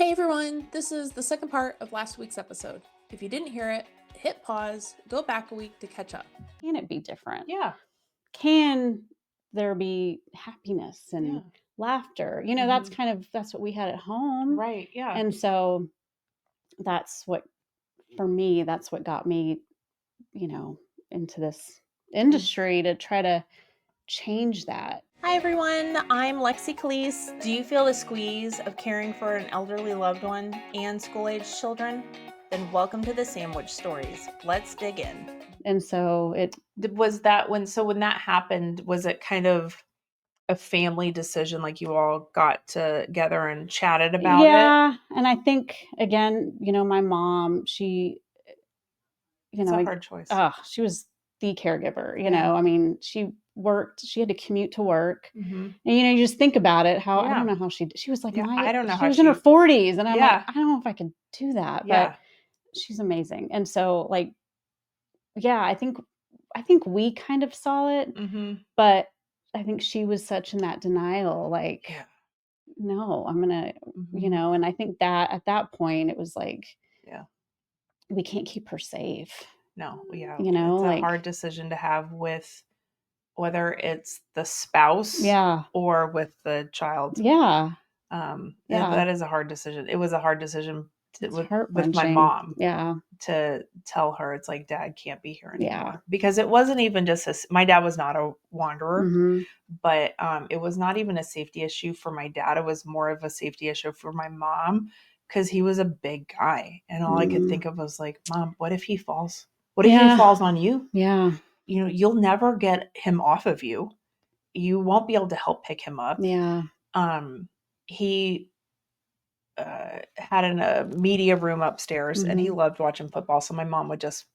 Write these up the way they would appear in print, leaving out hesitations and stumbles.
Hey everyone, this is the second part of last week's episode. If you didn't hear it, hit pause, go back a week to catch up. Can it be different? Yeah. Can there be happiness and Yeah. laughter? That's what we had at home. Right. Yeah. And so that's what, for me, that's what got me, into this industry to try to change that. Hi everyone, I'm Lexie Callies. Do you feel the squeeze of caring for an elderly loved one and school-aged children? Then welcome to the Sandwich Stories. Let's dig in. And so Was that when that happened, was it kind of a family decision, like you all got together and chatted about it? Yeah. And I think, again, my mom, she, It's a hard choice. She was the caregiver, Yeah. I mean, she had to commute to work. Mm-hmm. And you just think about it, how I Yeah. don't know how she was like I don't know she how was in her 40s, and I'm Yeah. like, I don't know if I could do that, Yeah. but she's amazing. And so, like, yeah, I think we kind of saw it, Mm-hmm. but I think she was such in that denial, like, Yeah. no, I'm gonna, Mm-hmm. and I think that at that point it was like, Yeah. we can't keep her safe. No. Yeah. You know, it's a like, hard decision to have with whether it's the spouse yeah, or with the child. yeah, That is a hard decision. It was a hard decision it's with my heart-wrenching. mom Yeah, to tell her, it's like, Dad can't be here anymore. yeah, Because it wasn't even just my dad was not a wanderer, mm-hmm. but it was not even a safety issue for my dad. It was more of a safety issue for my mom, because he was a big guy. And all I could think of was like, Mom, what if he falls? What if he falls on you? Yeah. You'll never get him off of you. You won't be able to help pick him up. Yeah. He had a media room upstairs, and he loved watching football. So my mom would just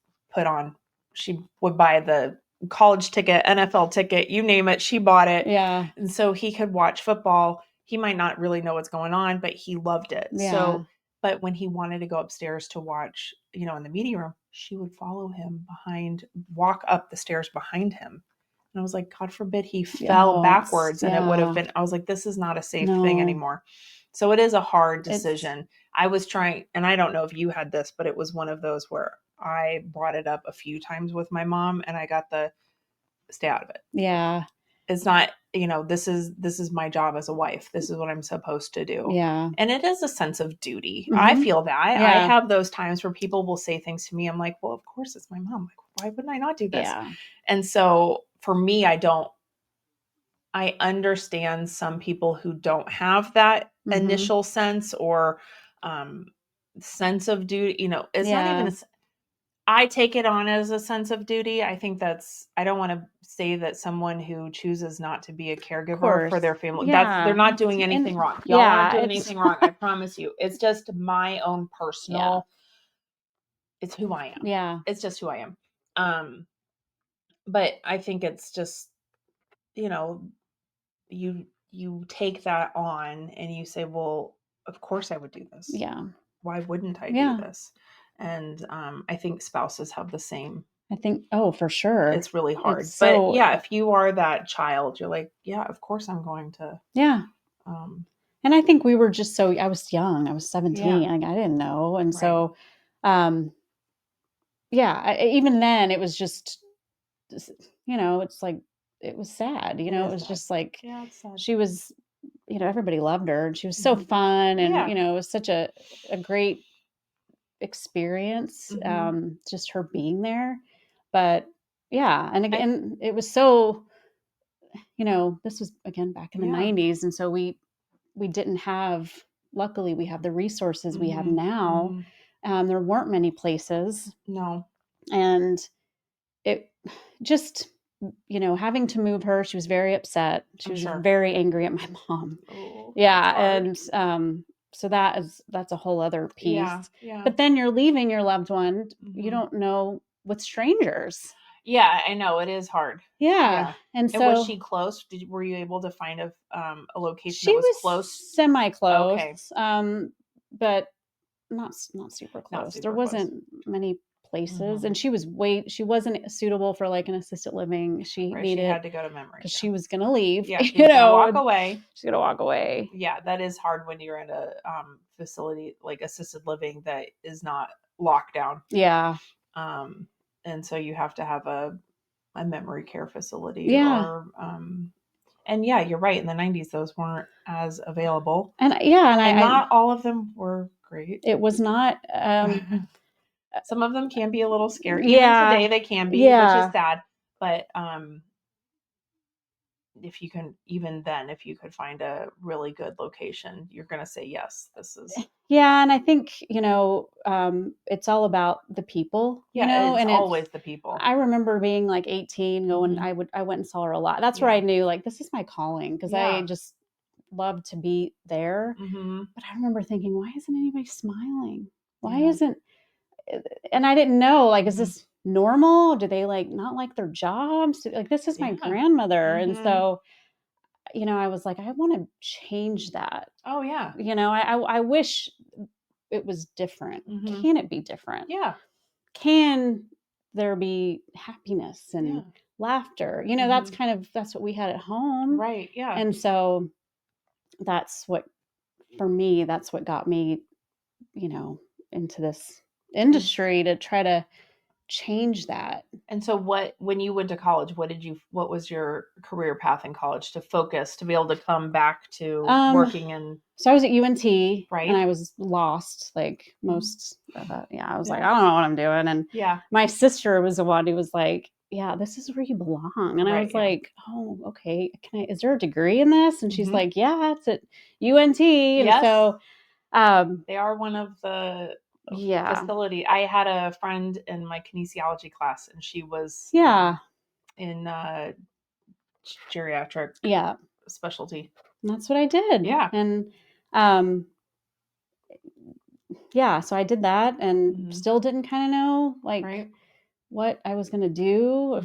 she would buy the college ticket, NFL ticket, you name it, she bought it. Yeah. And so he could watch football. He might not really know what's going on, but he loved it. Yeah. So, but when he wanted to go upstairs to watch, in the media room, she would follow him walk up the stairs behind him. And I was like, God forbid he fell backwards, and it would have been, I was like, this is not a safe thing anymore. So it is a hard decision. I was trying, and I don't know if you had this, but it was one of those where I brought it up a few times with my mom, and I got stay out of it. Yeah. It's not, this is my job as a wife. This is what I'm supposed to do. Yeah. And it is a sense of duty. Mm-hmm. I feel that. Yeah. I have those times where people will say things to me. I'm like, well, of course it's my mom. Like, why wouldn't I not do this? Yeah. And so for me, I understand some people who don't have that initial sense or sense of duty. It's not even I take it on as a sense of duty. I think I don't want to say that someone who chooses not to be a caregiver for their family, they're not doing anything wrong. Y'all aren't doing anything wrong. I promise you. It's just my own personal, it's who I am. Yeah. It's just who I am. But I think it's just, you take that on and you say, well, of course I would do this. Yeah. Why wouldn't I do this? And I think spouses have the same. I think, for sure. It's really hard. But yeah, if you are that child, you're like, yeah, of course I'm going to. Yeah. And I think we were just I was young. I was 17. Yeah. Like, I didn't know. And so, even then it was just, it's like, it was sad, it was sad. Just like, it's sad. She was, everybody loved her, and she was so fun, and, it was such a great experience, just her being there. But and again, it was so, this was again back in the 90s. And so we didn't have, luckily we have the resources we have now. There weren't many places. No. And it just, having to move her, she was very upset. She was very angry at my mom. Oh, and so that's a whole other piece. Yeah. But then you're leaving your loved one. You don't know, with strangers. Yeah, I know, it is hard. Yeah. And so, was she close? Were you able to find a location that was close? Semi-close. Okay. But not super close. There wasn't many places, and she wasn't suitable for like an assisted living. She She had to go to memory because care. she was going to leave. Yeah, she was gonna walk away. She's going to walk away. Yeah, that is hard when you're in a facility like assisted living that is not locked down. Yeah. And so you have to have a memory care facility. Yeah. Or and yeah, you're right. In the 90s, those weren't as available. And yeah, and not all of them were great. It was not. Some of them can be a little scary. Yeah. Even today, they can be, which is sad. But if you can, even then, if you could find a really good location, you're going to say, yes, this is. Yeah. And I think, it's all about the people, it's and always the people. I remember being like 18 going, I went and saw her a lot. That's where I knew like, this is my calling. Because I just love to be there. But I remember thinking, why isn't anybody smiling? Why isn't, and I didn't know, like, is this normal? Do they like not like their jobs? Like, this is my grandmother. And so, I was like, I want to change that. Oh yeah. I wish it was different. Can it be different? Yeah. Can there be happiness and laughter? That's what we had at home. Right. Yeah. And so that's what, for me, that's what got me, into this industry to try to change that. And so when you went to college, what was your career path in college to focus, to be able to come back to working in? So I was at UNT, right? And I was lost, like most of that. Yeah, I was like, I don't know what I'm doing. And my sister was the one who was like, yeah, this is where you belong. And I was like, oh, okay. Is there a degree in this? And she's like, yeah, it's at UNT. And so they are one of the facility. I had a friend in my kinesiology class, and she was in geriatric specialty. And that's what I did. Yeah. And so I did that, and still didn't kind of know like what I was going to do.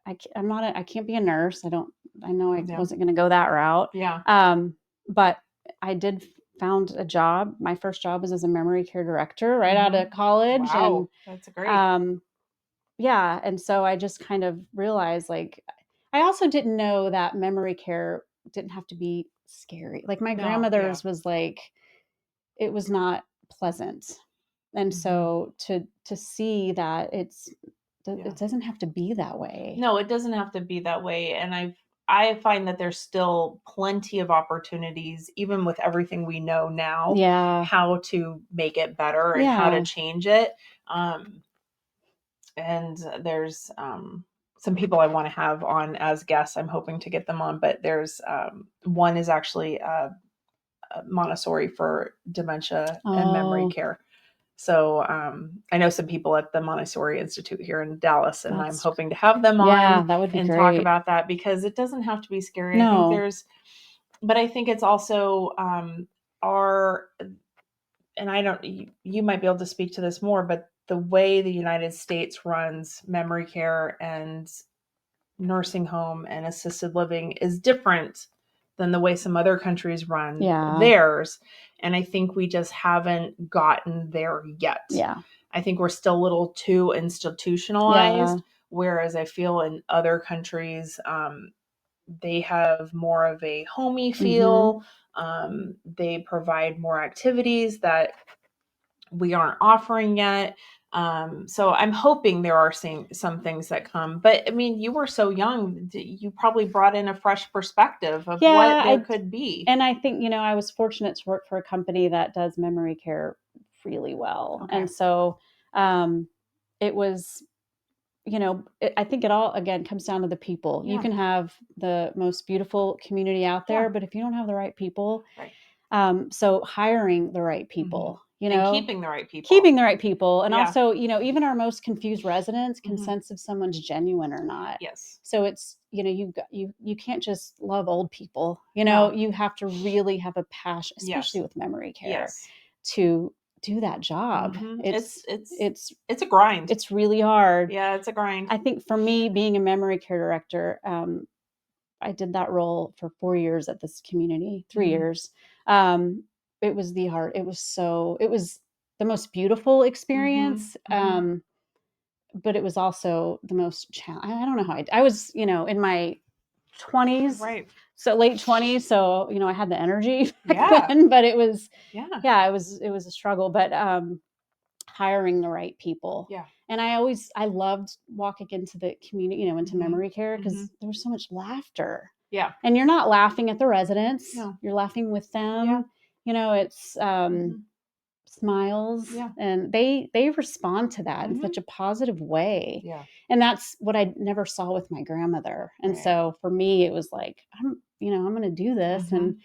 I can't be a nurse. I know I wasn't going to go that route. Yeah. But I did found a job. My first job was as a memory care director right out of college. Wow. And that's great. And so I just kind of realized, like, I also didn't know that memory care didn't have to be scary. Like my grandmother's was like, it was not pleasant. And so to see that it doesn't have to be that way. No, it doesn't have to be that way. And I find that there's still plenty of opportunities, even with everything we know now, how to make it better and how to change it. And there's some people I want to have on as guests. I'm hoping to get them on, but there's one is actually a Montessori for dementia and memory care. So I know some people at the Montessori Institute here in Dallas, and I'm hoping to have them on that would be and great. Talk about that, because it doesn't have to be scary. No. But I think it's also and I don't, you might be able to speak to this more, but the way the United States runs memory care and nursing home and assisted living is different than the way some other countries run theirs. And I think we just haven't gotten there yet. Yeah. I think we're still a little too institutionalized, whereas I feel in other countries, they have more of a homey feel. They provide more activities that we aren't offering yet. So I'm hoping there are some things that come. But I mean, you were so young, you probably brought in a fresh perspective of what there could be. And I think, I was fortunate to work for a company that does memory care really well. Okay. And so it was, I think it all, again, comes down to the people. You can have the most beautiful community out there, but if you don't have the right people, so hiring the right people, and keeping the right people, and also, even our most confused residents can sense if someone's genuine or not. Yes. So it's, you can't just love old people, you have to really have a passion, especially with memory care, to do that job. It's a grind. It's really hard. Yeah, it's a grind. I think for me, being a memory care director, I did that role for 4 years at this community, 3 years. It was the most beautiful Mm-hmm. experience. Mm-hmm. But it was also the most challenging. I don't know how I was, in my 20s, Right. so late 20s. So, I had the energy back Yeah. then, but it was, Yeah. it was a struggle, but, hiring the right people. Yeah. And I loved walking into the community, into Mm-hmm. memory care, because Mm-hmm. there was so much laughter. Yeah. And you're not laughing at the residents. No. You're laughing with them. Yeah. It's, Mm-hmm. smiles, Yeah. and they respond to that in Mm-hmm. such a positive way. Yeah. And that's what I never saw with my grandmother. And Right. so for me, it was like, I'm going to do this Mm-hmm. and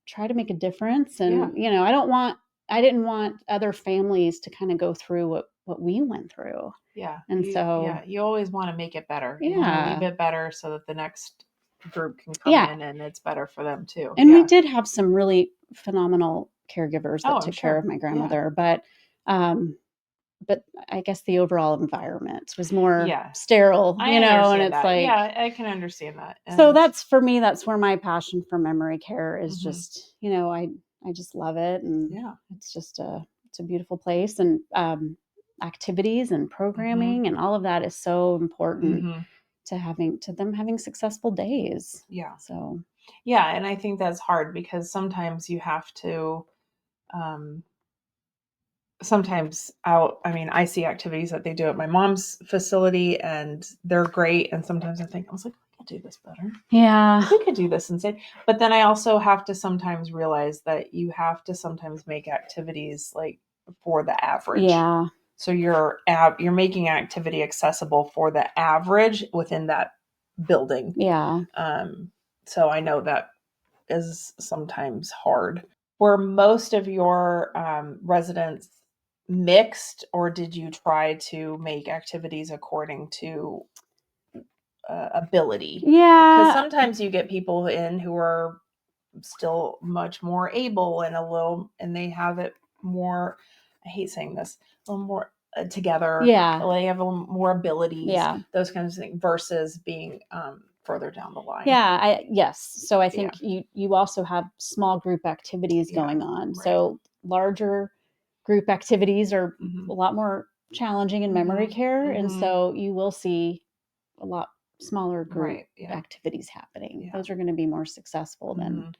try to make a difference. And, Yeah. I didn't want other families to kind of go through what we went through. Yeah. And so, you always want to make it better. You want to leave yeah. it better so that the next group can come Yeah. in and it's better for them too. And we Yeah. did have some really phenomenal caregivers that Oh, I'm took care of sure. my Yeah. grandmother, but I guess the overall environment was more Yeah. sterile, I and understand it's that. like, Yeah, I can understand that. so And that's for me, that's where my passion for memory care is. Mhm. Just, I just love it. And Yeah. it's just it's a beautiful place. And activities and programming and all of that is so important Mhm. to them having successful days. Yeah. So, Yeah, and I think that's hard because sometimes you have to um sometimes I see activities that they do at my mom's facility and they're great, and sometimes I was like, I could do this better. yeah. We could do this instead. But then I also have to sometimes realize that you have to sometimes make activities like for the average. Yeah. So you're making activity accessible for the average within that building. Yeah. So I know that is sometimes hard. Were most of your residents mixed, or did you try to make activities according to ability? Because Yeah. sometimes you get people in who are still much more able and they have it more, I hate saying this, a little more together. Yeah. They have a little more abilities, Yeah. those kinds of things, versus being further down the line. Yeah. Yes. So I think you also have small group activities going on. Right. So larger group activities are Mhm. a lot more challenging in memory care. And Mhm. so you will see a lot smaller group Right. Yeah. activities happening. Yeah. Those are going to be more successful than,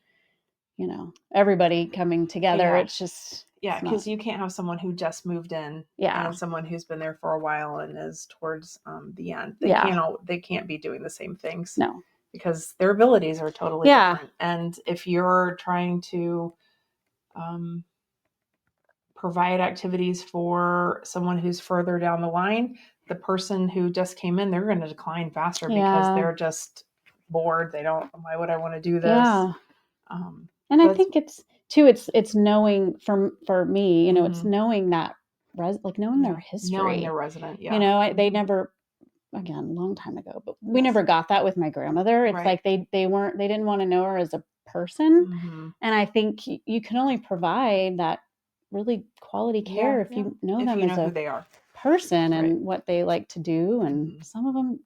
Mhm. everybody coming together. Yeah. It's just, Yeah, it's not. because you can't have someone who just moved in Yeah. and someone who's been there for a while and is towards the end. Yeah. They can't be doing the same things No. because their abilities are totally Yeah. different. And if you're trying to provide activities for someone who's further down the line, the person who just came in, they're going to decline faster because Yeah. they're just bored. They don't, why would I want to do this? Yeah. And I think it's too, it's knowing for me, it's knowing that knowing their history, knowing their resident. Yeah. They never, again, a long time ago, but we never got that with my grandmother. It's Right. like they didn't want to know her as a person. Mm-hmm. And I think you can only provide that really quality care if you know them as who a they are. person Right. and what they like to do. And some of them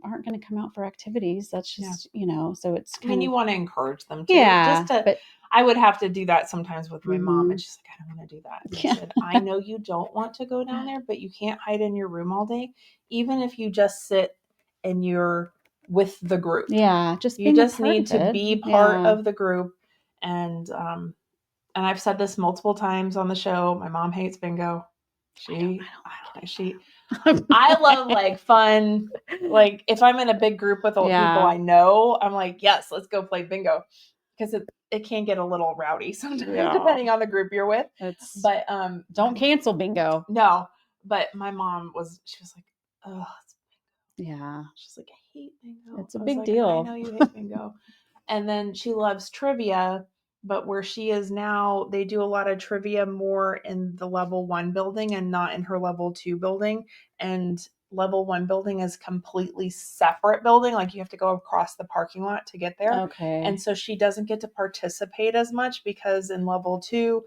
aren't going to come out for activities. That's just, so it's kind you want to encourage them to. Yeah. But I would have to do that sometimes with my mom. It's just like, I don't want to do that. And I said, I know you don't want to go down there, but you can't hide in your room all day. Even if you just sit and you're with the group. Yeah. You just need to be part of the group. And I've said this multiple times on the show. My mom hates bingo. I love like fun. Like if I'm in a big group with old people I know, I'm like, yes, let's go play bingo. Because it can get a little rowdy sometimes depending on the group you're with. But don't cancel bingo. No. But my mom was like, oh, yeah. She's like, I hate bingo. It's a big deal. I know you hate bingo. And then she loves trivia, but where she is now, they do a lot of trivia more in the level 1 building and not in her level 2 building. And level 1 building is completely separate building. Like you have to go across the parking lot to get there. Okay. And so she doesn't get to participate as much because in level 2,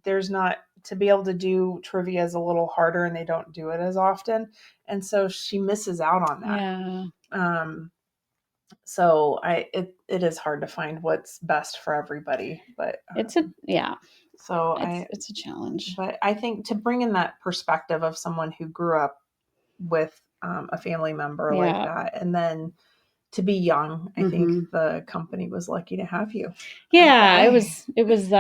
there's not, to be able to do trivia is a little harder and they don't do it as often. And so she misses out on that. Yeah. So it is hard to find what's best for everybody, but it's So it's a challenge. But I think to bring in that perspective of someone who grew up with a family member like that, and then to be young, I think the company was lucky to have you. Yeah, it was.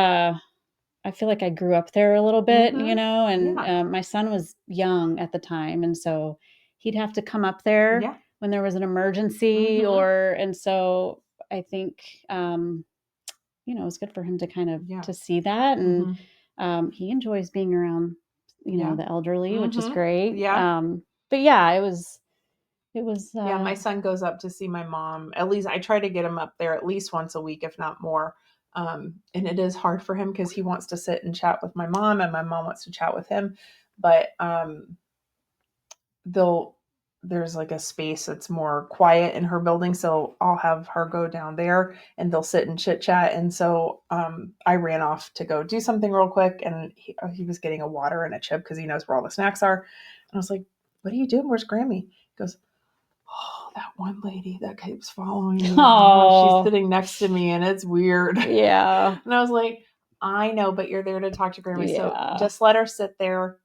I feel like I grew up there a little bit, and my son was young at the time, and so he'd have to come up there when there was an emergency, and so I think it was good for him to kind of to see that, and he enjoys being around the elderly, which is great. But yeah, it was my son goes up to see my mom. At least I try to get him up there at least once a week, if not more. And it is hard for him because he wants to sit and chat with my mom, and my mom wants to chat with him. But there's like a space that's more quiet in her building, so I'll have her go down there and they'll sit and chit chat. And so I ran off to go do something real quick, and he was getting a water and a chip because he knows where all the snacks are. And I was like, "What are you doing? Where's Grammy?" He goes, "Oh, that one lady that keeps following me. She's sitting next to me and it's weird." Yeah. And I was like, "I know, but you're there to talk to Grammy. So just let her sit there.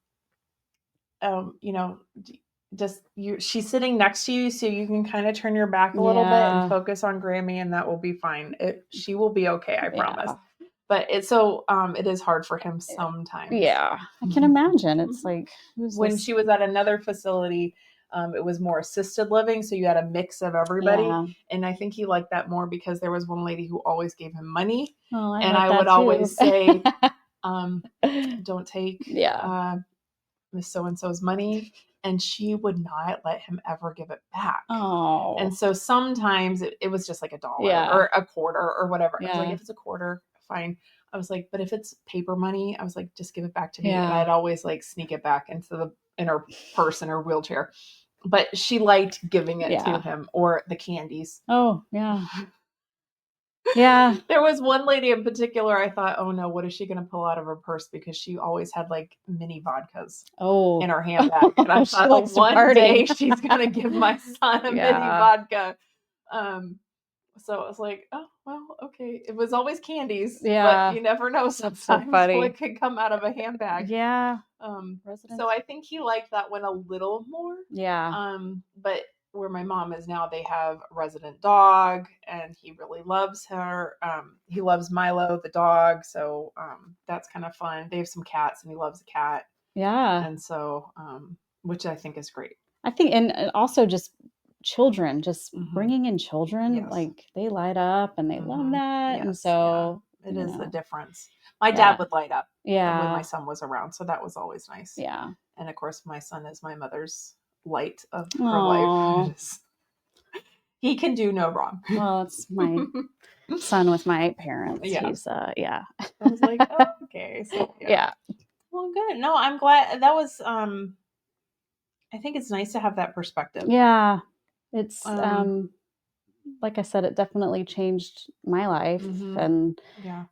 She's sitting next to you, so you can kind of turn your back a little bit and focus on Grammy, and that will be fine. She will be okay, I promise." But it is hard for him sometimes. Yeah, I can imagine. It's like when she was at another facility, it was more assisted living, so you had a mix of everybody. And I think he liked that more because there was one lady who always gave him money. And I would always say, "Don't take Miss So-and-so's money." And she would not let him ever give it back. Oh. And so sometimes it was just like $1 or a quarter or whatever. I was like, if it's a quarter, fine. I was like, but if it's paper money, I was like, just give it back to me. And I'd always like sneak it back in her purse in her wheelchair. But she liked giving it to him, or the candies. Oh, yeah. Yeah. There was one lady in particular, I thought, oh no, what is she going to pull out of her purse? Because she always had like mini vodkas in her handbag. And I thought, one day she's going to give my son a mini vodka. So I was like, oh, well, okay. It was always candies, but you never know sometimes what could come out of a handbag. Yeah. So I think he liked that one a little more. Yeah. But where my mom is now, they have a resident dog, and he really loves her. He loves Milo, the dog. So that's kind of fun. They have some cats, and he loves a cat. Yeah. And so, which I think is great. I think, and also just children, just bringing in children, like they light up and they love that. And so it is the difference. My dad would light up when my son was around. So that was always nice. Yeah. And of course, my son is my mother's light of her life. He can do no wrong. Well, it's my son with my parents. He's I was like, oh, okay. So yeah. Well, good. No, I'm glad that was I think it's nice to have that perspective. Yeah. It's like I said, it definitely changed my life, and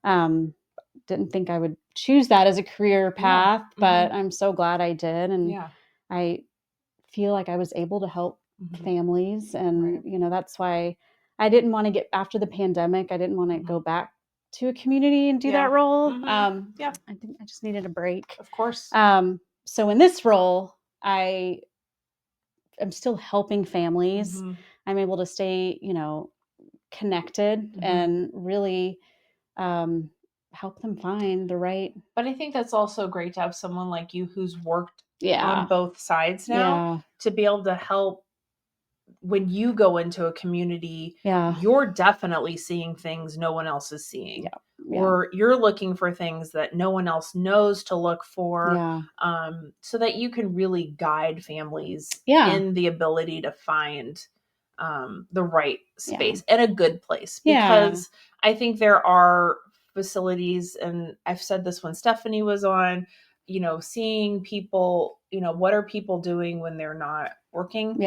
didn't think I would choose that as a career path, but I'm so glad I did. And I feel like I was able to help families, and that's why I didn't want to get, after the pandemic, I didn't want to go back to a community and do that role. I think I just needed a break. Of course. So in this role, I'm still helping families. I'm able to stay, connected and really help them find the right. But I think that's also great to have someone like you who's worked on both sides now to be able to help. When you go into a community, you're definitely seeing things no one else is seeing. Or you're looking for things that no one else knows to look for, so that you can really guide families in the ability to find the right space and a good place. Because I think there are facilities, and I've said this when Stephanie was on, seeing people, what are people doing when they're not working?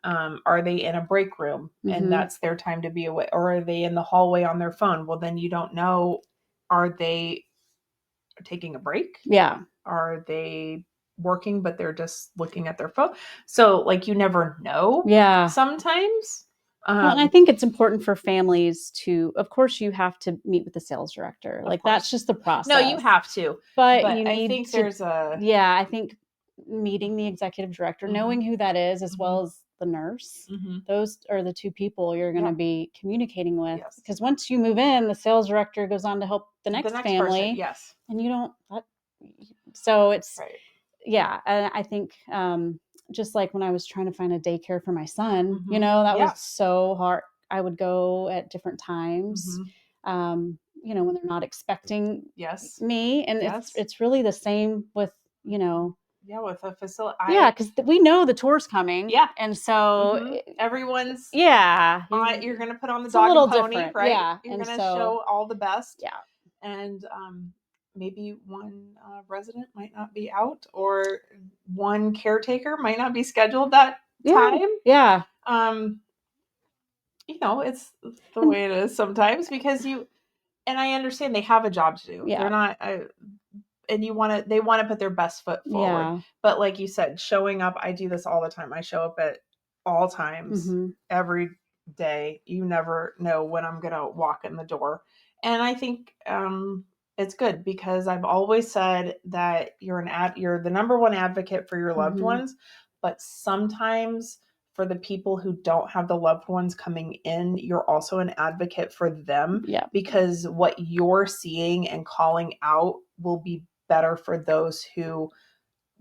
Are they in a break room and that's their time to be away? Or are they in the hallway on their phone? Well, then you don't know, are they taking a break? Are they working, but they're just looking at their phone? So like, you never know sometimes. Well, and I think it's important for families to, of course, you have to meet with the sales director. Like that's just the process. No, you have to. But you I need think to. there's a. Yeah, I think meeting the executive director, knowing who that is, as well as the nurse. Those are the two people you're going to be communicating with. Yes. Because once you move in, the sales director goes on to help the next family. Person, yes. And you don't. So it's. Right. Yeah, and I think just like when I was trying to find a daycare for my son, that was so hard. I would go at different times, when they're not expecting me. And it's really the same with, with a facility. Yeah, because we know the tour's coming. Yeah. And so everyone's. Yeah. You're going to put on the dog and pony, different. Right? Yeah. You're going to show all the best. Yeah. And maybe one resident might not be out, or one caretaker might not be scheduled that time. Yeah. It's the way it is sometimes, because and I understand they have a job to do. Yeah. They're not, and they want to put their best foot forward. Yeah. But like you said, showing up, I do this all the time. I show up at all times, every day. You never know when I'm going to walk in the door. And I think, it's good, because I've always said that you're the number one advocate for your loved ones, but sometimes for the people who don't have the loved ones coming in, you're also an advocate for them, because what you're seeing and calling out will be better for those who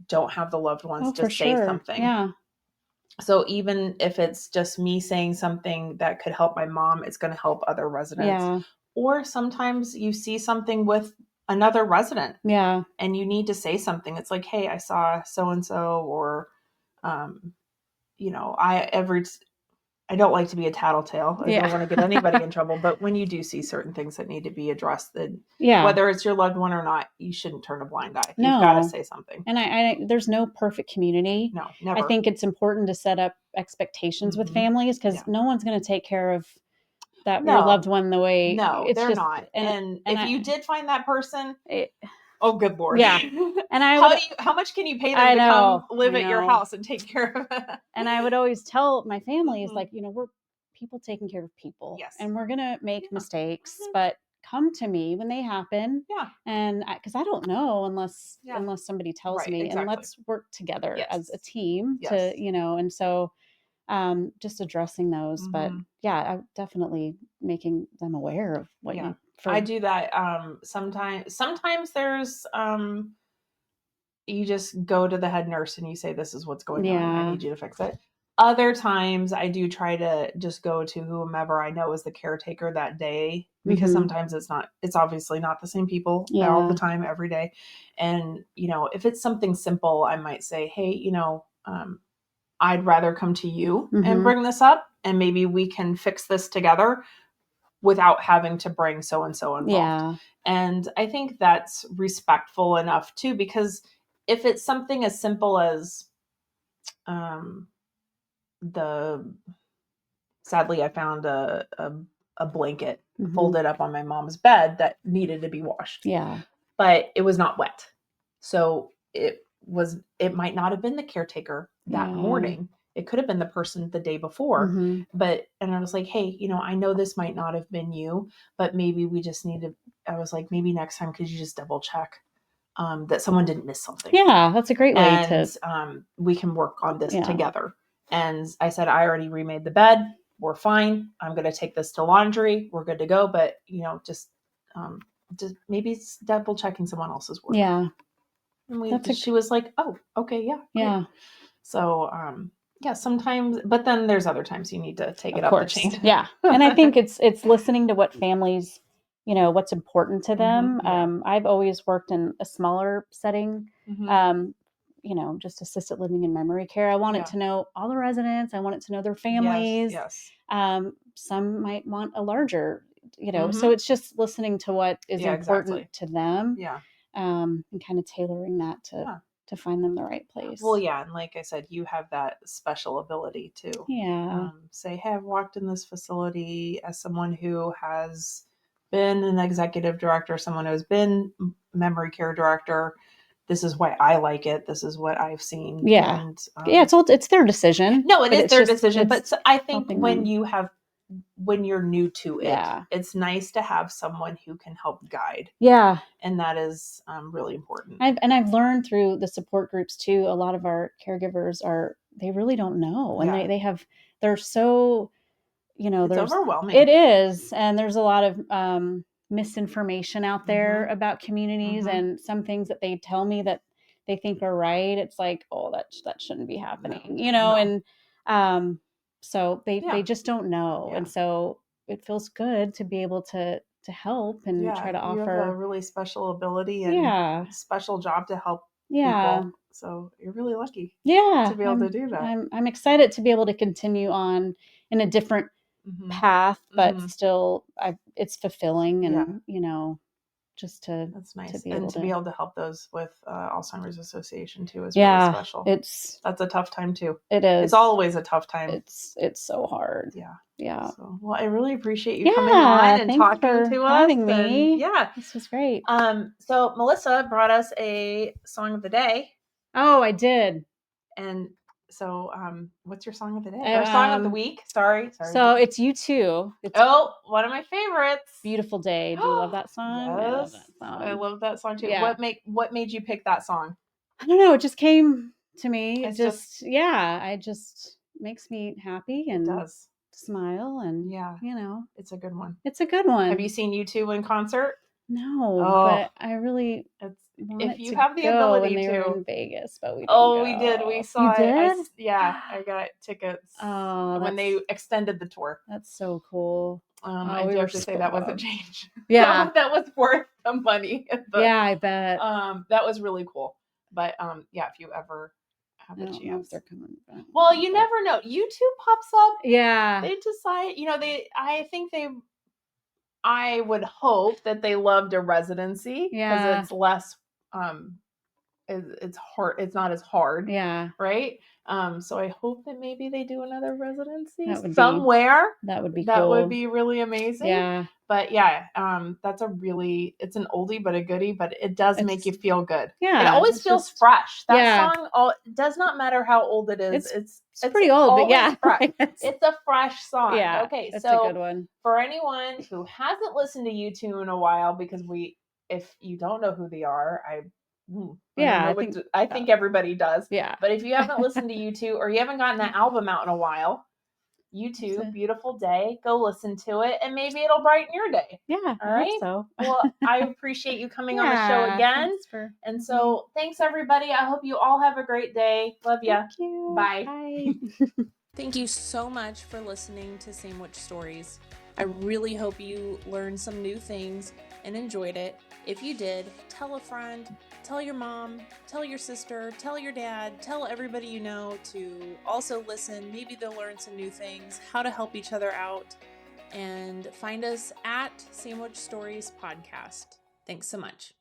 don't have the loved ones to say something. Yeah. So even if it's just me saying something that could help my mom, it's going to help other residents. Yeah. Or sometimes you see something with another resident. Yeah. And you need to say something. It's like, hey, I saw so-and-so, or, I don't like to be a tattletale. I don't want to get anybody in trouble. But when you do see certain things that need to be addressed, then whether it's your loved one or not, you shouldn't turn a blind eye. No. You've got to say something. And I there's no perfect community. No, never. I think it's important to set up expectations with families, because no one's going to take care of your loved one the way. No, they're not. And if you did find that person, oh, good Lord. Yeah. And how much can you pay them to come live at your house and take care of it? And I would always tell my family, is like, we're people taking care of people. Yes. And we're going to make mistakes, but come to me when they happen. Yeah. And because I don't know unless somebody tells me. Exactly. And let's work together as a team to, and so just addressing those. But I'm definitely making them aware of what I do that. Sometimes there's, you just go to the head nurse and you say, this is what's going on. I need you to fix it. Other times I do try to just go to whomever I know is the caretaker that day, because sometimes it's obviously not the same people all the time, every day. And, if it's something simple, I might say, hey, I'd rather come to you and bring this up, and maybe we can fix this together without having to bring so-and-so involved. Yeah. And I think that's respectful enough too, because if it's something as simple as, sadly, I found a blanket folded up on my mom's bed that needed to be washed. Yeah. But it was not wet. So it might not have been the caretaker that morning. It could have been the person the day before. And I was like, hey, I know this might not have been you, but maybe we just need to, I was like, maybe next time, could you just double check that someone didn't miss something? Yeah, that's a great way to. We can work on this together. And I said, I already remade the bed. We're fine. I'm going to take this to laundry. We're good to go. But, just maybe double checking someone else's work. Yeah. And she was like, oh, okay. Yeah. Yeah. Great. So, sometimes, but then there's other times you need to take it up the chain. Yeah. And I think it's listening to what families, what's important to them. I've always worked in a smaller setting, just assisted living and memory care. I wanted to know all the residents. I wanted to know their families. Yes. Some might want a larger, so it's just listening to what is important to them. Yeah. And kind of tailoring that to find them the right place. Well, yeah. And like I said, you have that special ability to say, hey, I've walked in this facility as someone who has been an executive director, someone who has been memory care director, this is why I like it. This is what I've seen. Yeah. And, it's their decision. No, it is their decision. But I think when you're new to it, it's nice to have someone who can help guide. Yeah. And that is really important. I've learned through the support groups too, a lot of our caregivers they really don't know. And they're so, it's overwhelming. It is. And there's a lot of misinformation out there about communities, and some things that they tell me that they think are right. It's like, oh, that shouldn't be happening, and so they just don't know. And so it feels good to be able to help and try to offer. You have a really special ability and special job to help people. So you're really lucky to be able to do that. I'm excited to be able to continue on in a different path, but still it's fulfilling, and just to that's nice, to be able to help those with Alzheimer's Association too is really special. That's a tough time too. It is. It's always a tough time. It's so hard. Yeah. So, well, I really appreciate you coming on and talking to us. Having me. And, this was great. So Melissa brought us a song of the day. Oh, I did. And so, what's your song of the day? Or song of the week? Sorry. So it's U2. One of my favorites. Beautiful Day. Do you love that song? Yes, I love that song too. Yeah. What made you pick that song? I don't know. It just came to me. It just makes me happy and it does. Smile, and it's a good one. It's a good one. Have you seen U2 in concert? No, but I really if you have the ability to. They were in Vegas, but we didn't go. We did. We saw you it. Did? I got tickets when they extended the tour. That's so cool. I do have to say that was a change. Yeah. That was worth the money. But, I bet. That was really cool. But if you ever have a chance. They're coming back. Well, you never know. U2 pops up. Yeah. They decide, I would hope that they loved a residency because it's less, it's hard. It's not as hard. Yeah. Right. So I hope that maybe they do another residency somewhere. That would be cool. That would be really amazing. Yeah. But it's it's an oldie but a goodie, but it does make you feel good. Yeah. It always feels fresh. That song, it does not matter how old it is. It's pretty old, but fresh. It's a fresh song. Yeah. Okay. It's so a good one. For anyone who hasn't listened to U2 in a while, because if you don't know who they are, I think everybody does. Yeah. But if you haven't listened to U2 or you haven't gotten that album out in a while, U2, Beautiful Day, go listen to it, and maybe it'll brighten your day. Yeah. All right. So. Well, I appreciate you coming on the show again. Thanks everybody. I hope you all have a great day. Love ya. Thank you. Bye. Bye. Thank you so much for listening to Sandwich Stories. I really hope you learned some new things and enjoyed it. If you did, tell a friend, tell your mom, tell your sister, tell your dad, tell everybody you know to also listen. Maybe they'll learn some new things, how to help each other out, and find us at Sandwich Stories Podcast. Thanks so much.